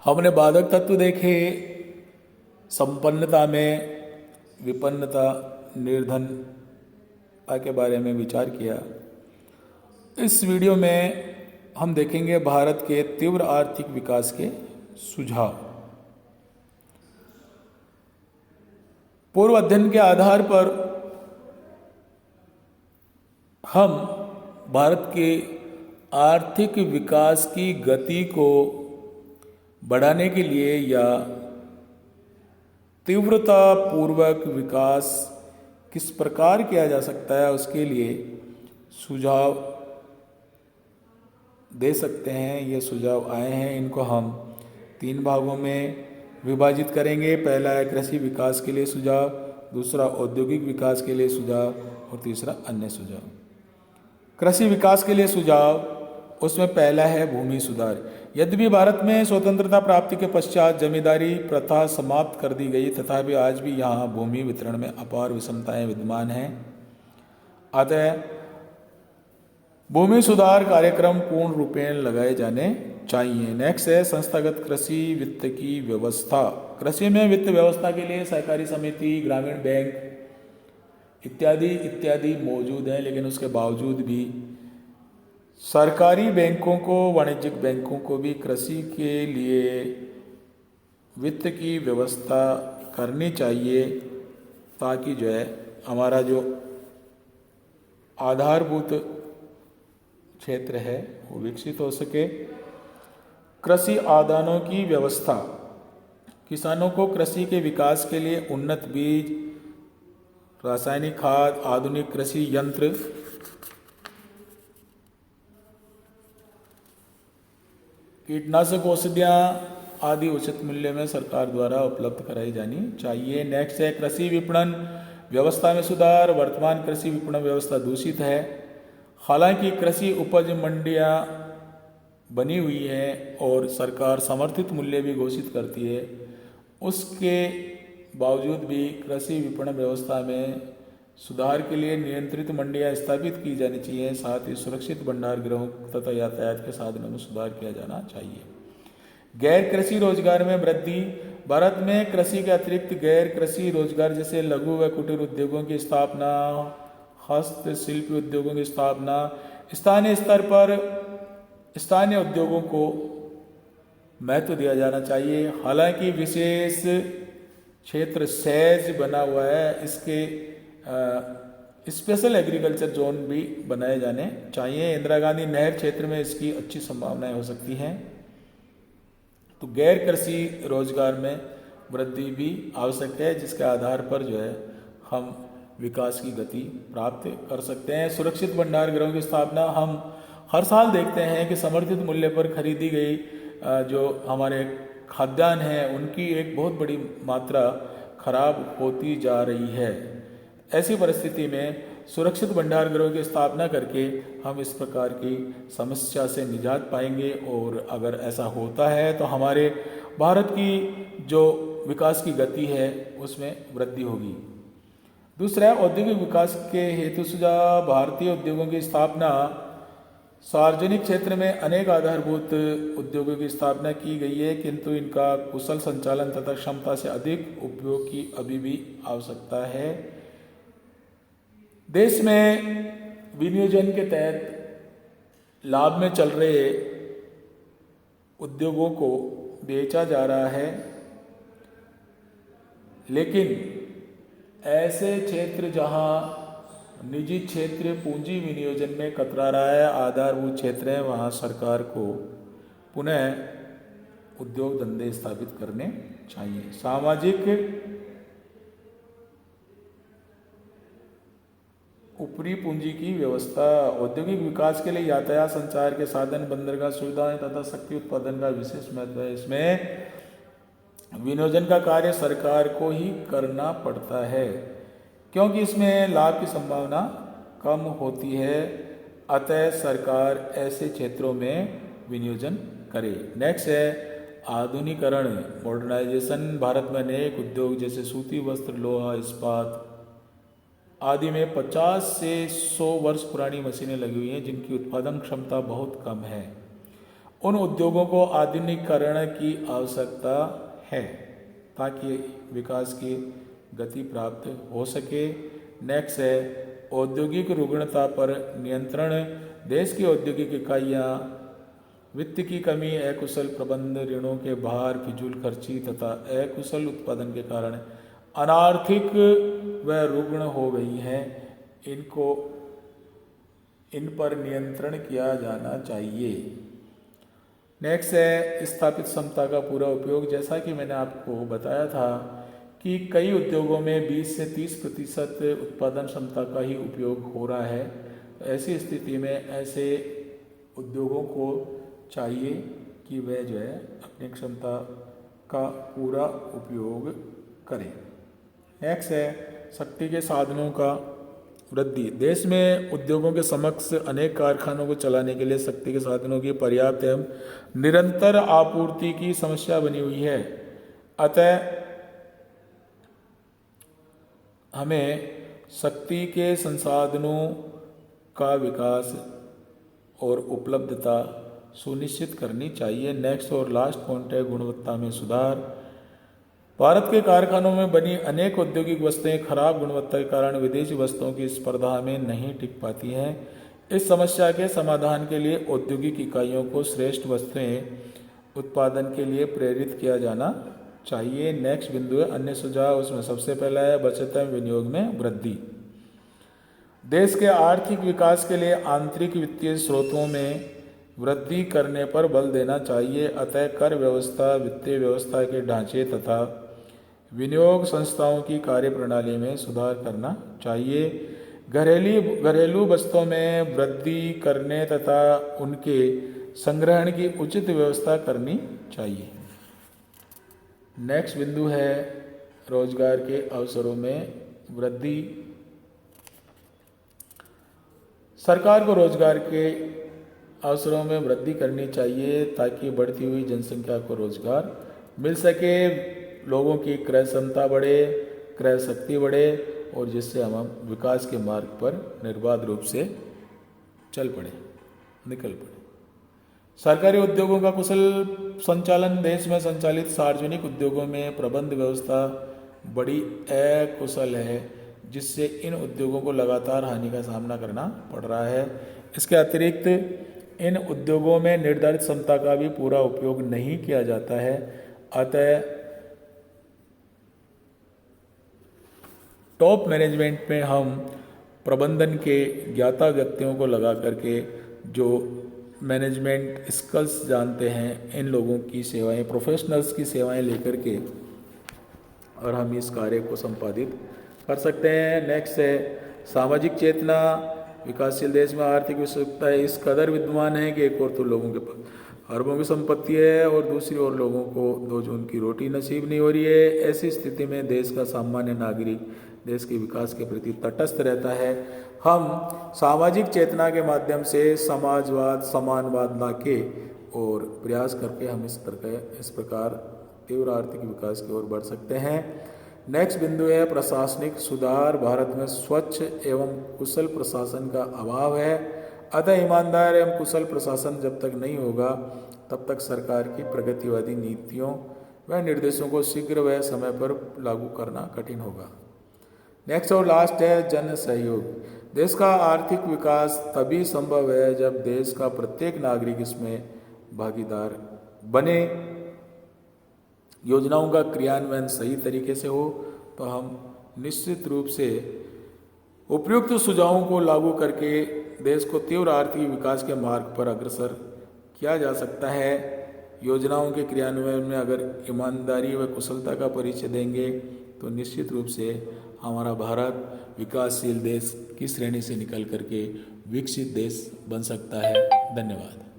हमने बाधक तत्व देखे, संपन्नता में विपन्नता, निर्धनता के बारे में विचार किया। इस वीडियो में हम देखेंगे भारत के तीव्र आर्थिक विकास के सुझाव। पूर्व अध्ययन के आधार पर हम भारत के आर्थिक विकास की गति को बढ़ाने के लिए या तीव्रता पूर्वक विकास किस प्रकार किया जा सकता है उसके लिए सुझाव दे सकते हैं। ये सुझाव आए हैं, इनको हम 3 भागों में विभाजित करेंगे। पहला है कृषि विकास के लिए सुझाव, दूसरा औद्योगिक विकास के लिए सुझाव और तीसरा अन्य सुझाव। कृषि विकास के लिए सुझाव, उसमें पहला है भूमि सुधार। यद्यपि भारत में स्वतंत्रता प्राप्ति के पश्चात जमींदारी प्रथा समाप्त कर दी गई, तथापि आज भी यहाँ भूमि वितरण में अपार विषमताएं विद्यमान हैं। अतः भूमि सुधार कार्यक्रम पूर्ण रूपेण लगाए जाने चाहिए। नेक्स्ट है संस्थागत कृषि वित्त की व्यवस्था। कृषि में वित्त व्यवस्था के लिए सहकारी समिति, ग्रामीण बैंक इत्यादि मौजूद हैं, लेकिन उसके बावजूद भी सरकारी बैंकों को, वाणिज्यिक बैंकों को भी कृषि के लिए वित्त की व्यवस्था करनी चाहिए, ताकि जो है हमारा जो आधारभूत क्षेत्र है वो विकसित हो सके। कृषि आदानों की व्यवस्था, किसानों को कृषि के विकास के लिए उन्नत बीज, रासायनिक खाद, आधुनिक कृषि यंत्र, कीटनाशक औषधियाँ आदि उचित मूल्य में सरकार द्वारा उपलब्ध कराई जानी चाहिए। नेक्स्ट है कृषि विपणन व्यवस्था में सुधार। वर्तमान कृषि विपणन व्यवस्था दूषित है। हालांकि कृषि उपज मंडियाँ बनी हुई हैं और सरकार समर्थित मूल्य भी घोषित करती है, उसके बावजूद भी कृषि विपणन व्यवस्था में सुधार के लिए नियंत्रित मंडियां स्थापित की जानी चाहिए। साथ ही सुरक्षित भंडार गृहों तथा यातायात के साधनों में सुधार किया जाना चाहिए। गैर कृषि रोजगार में वृद्धि। भारत में कृषि के अतिरिक्त गैर कृषि रोजगार जैसे लघु व कुटीर उद्योगों की स्थापना, हस्तशिल्प उद्योगों की स्थापना, स्थानीय स्तर पर स्थानीय उद्योगों को महत्व दिया जाना चाहिए। हालांकि विशेष क्षेत्र सहज बना हुआ है, इसके स्पेशल एग्रीकल्चर जोन भी बनाए जाने चाहिए। इंदिरा गांधी नहर क्षेत्र में इसकी अच्छी संभावनाएं हो सकती हैं। तो गैर कृषि रोजगार में वृद्धि भी आवश्यक है, जिसके आधार पर जो है हम विकास की गति प्राप्त कर सकते हैं। सुरक्षित भंडार गृहों की स्थापना, हम हर साल देखते हैं कि समर्थित मूल्य पर खरीदी गई जो हमारे खाद्यान्न हैं उनकी एक बहुत बड़ी मात्रा खराब होती जा रही है। ऐसी परिस्थिति में सुरक्षित भंडार गृहों की स्थापना करके हम इस प्रकार की समस्या से निजात पाएंगे, और अगर ऐसा होता है तो हमारे भारत की जो विकास की गति है उसमें वृद्धि होगी। दूसरा, औद्योगिक विकास के हेतु सुझाव। भारतीय उद्योगों की स्थापना। सार्वजनिक क्षेत्र में अनेक आधारभूत उद्योगों की स्थापना की गई है, किंतु इनका कुशल संचालन तथा क्षमता से अधिक उपयोग की अभी भी आवश्यकता है। देश में विनियोजन के तहत लाभ में चल रहे उद्योगों को बेचा जा रहा है, लेकिन ऐसे क्षेत्र जहां निजी क्षेत्र पूंजी विनियोजन में कतरा रहा है, आधारभूत क्षेत्र है, वहां सरकार को पुनः उद्योग धंधे स्थापित करने चाहिए। सामाजिक ऊपरी पूंजी की व्यवस्था। औद्योगिक विकास के लिए यातायात, संचार के साधन, बंदरगाह सुविधाएं तथा शक्ति उत्पादन का विशेष महत्व है। इसमें विनियोजन का कार्य सरकार को ही करना पड़ता है, क्योंकि इसमें लाभ की संभावना कम होती है। अतः सरकार ऐसे क्षेत्रों में विनियोजन करे। नेक्स्ट है आधुनिकीकरण, मॉडर्नाइजेशन। भारत में अनेक उद्योग जैसे सूती वस्त्र, लोहा, इस्पात आदि में 50 से 100 वर्ष पुरानी मशीनें लगी हुई हैं, जिनकी उत्पादन क्षमता बहुत कम है। उन उद्योगों को आधुनिकीकरण की आवश्यकता है ताकि विकास की गति प्राप्त हो सके। नेक्स्ट है औद्योगिक रुग्णता पर नियंत्रण। देश की औद्योगिक इकाइयाँ वित्त की कमी, अकुशल प्रबंध, ऋणों के भार, फिजूल खर्ची तथा अकुशल उत्पादन के कारण अनार्थिक व रुग्ण हो गई हैं। इन पर नियंत्रण किया जाना चाहिए। नेक्स्ट है स्थापित क्षमता का पूरा उपयोग। जैसा कि मैंने आपको बताया था कि कई उद्योगों में 20 से 30% उत्पादन क्षमता का ही उपयोग हो रहा है। ऐसी स्थिति में ऐसे उद्योगों को चाहिए कि वह जो है अपनी क्षमता का पूरा उपयोग करें। नेक्स्ट है शक्ति के साधनों का वृद्धि। देश में उद्योगों के समक्ष अनेक कारखानों को चलाने के लिए शक्ति के साधनों की पर्याप्त एवं निरंतर आपूर्ति की समस्या बनी हुई है। अतः हमें शक्ति के संसाधनों का विकास और उपलब्धता सुनिश्चित करनी चाहिए। नेक्स्ट और लास्ट पॉइंट है गुणवत्ता में सुधार। भारत के कारखानों में बनी अनेक औद्योगिक वस्तुएं खराब गुणवत्ता के कारण विदेशी वस्तुओं की स्पर्धा में नहीं टिक पाती हैं। इस समस्या के समाधान के लिए औद्योगिक इकाइयों को श्रेष्ठ वस्तुएं उत्पादन के लिए प्रेरित किया जाना चाहिए। नेक्स्ट बिंदु है अन्य सुझाव। उसमें सबसे पहला है बचत एवं विनियोग में वृद्धि। देश के आर्थिक विकास के लिए आंतरिक वित्तीय स्रोतों में वृद्धि करने पर बल देना चाहिए। अतः कर व्यवस्था, वित्तीय व्यवस्था के ढांचे तथा विनियोग संस्थाओं की कार्यप्रणाली में सुधार करना चाहिए। घरेलू वस्तुओं में वृद्धि करने तथा उनके संग्रहण की उचित व्यवस्था करनी चाहिए। नेक्स्ट बिंदु है रोजगार के अवसरों में वृद्धि। सरकार को रोजगार के अवसरों में वृद्धि करनी चाहिए ताकि बढ़ती हुई जनसंख्या को रोजगार मिल सके, लोगों की क्रय क्षमता बढ़े, क्रय शक्ति बढ़े और जिससे हम विकास के मार्ग पर निर्बाध रूप से निकल पड़े। सरकारी उद्योगों का कुशल संचालन। देश में संचालित सार्वजनिक उद्योगों में प्रबंध व्यवस्था बड़ी अकुशल है, जिससे इन उद्योगों को लगातार हानि का सामना करना पड़ रहा है। इसके अतिरिक्त इन उद्योगों में निर्धारित क्षमता का भी पूरा उपयोग नहीं किया जाता है। अतः टॉप मैनेजमेंट में हम प्रबंधन के ज्ञाता व्यक्तियों को लगा करके जो मैनेजमेंट स्किल्स जानते हैं, इन लोगों की सेवाएं, प्रोफेशनल्स की सेवाएं लेकर के और हम इस कार्य को संपादित कर सकते हैं। नेक्स्ट है सामाजिक चेतना। विकासशील देश में आर्थिक विषमता इस कदर विद्यमान है कि एक और तो लोगों के पास अरबों की संपत्ति है और दूसरी ओर लोगों को 2 जून की रोटी नसीब नहीं हो रही है। ऐसी स्थिति में देश का सामान्य नागरिक देश के विकास के प्रति तटस्थ रहता है। हम सामाजिक चेतना के माध्यम से समाजवाद, समानवाद लाके और प्रयास करके हम इस प्रकार तीव्र आर्थिक विकास की ओर बढ़ सकते हैं। नेक्स्ट बिंदु है प्रशासनिक सुधार। भारत में स्वच्छ एवं कुशल प्रशासन का अभाव है। अतः ईमानदार एवं कुशल प्रशासन जब तक नहीं होगा तब तक सरकार की प्रगतिवादी नीतियों व निर्देशों को शीघ्र व समय पर लागू करना कठिन होगा। नेक्स्ट और लास्ट है जन सहयोग। देश का आर्थिक विकास तभी संभव है जब देश का प्रत्येक नागरिक इसमें भागीदार बने। योजनाओं का क्रियान्वयन सही तरीके से हो तो हम निश्चित रूप से उपयुक्त सुझावों को लागू करके देश को तीव्र आर्थिक विकास के मार्ग पर अग्रसर किया जा सकता है। योजनाओं के क्रियान्वयन में अगर ईमानदारी व कुशलता का परिचय देंगे तो निश्चित रूप से हमारा भारत विकासशील देश की श्रेणी से निकल करके विकसित देश बन सकता है। धन्यवाद।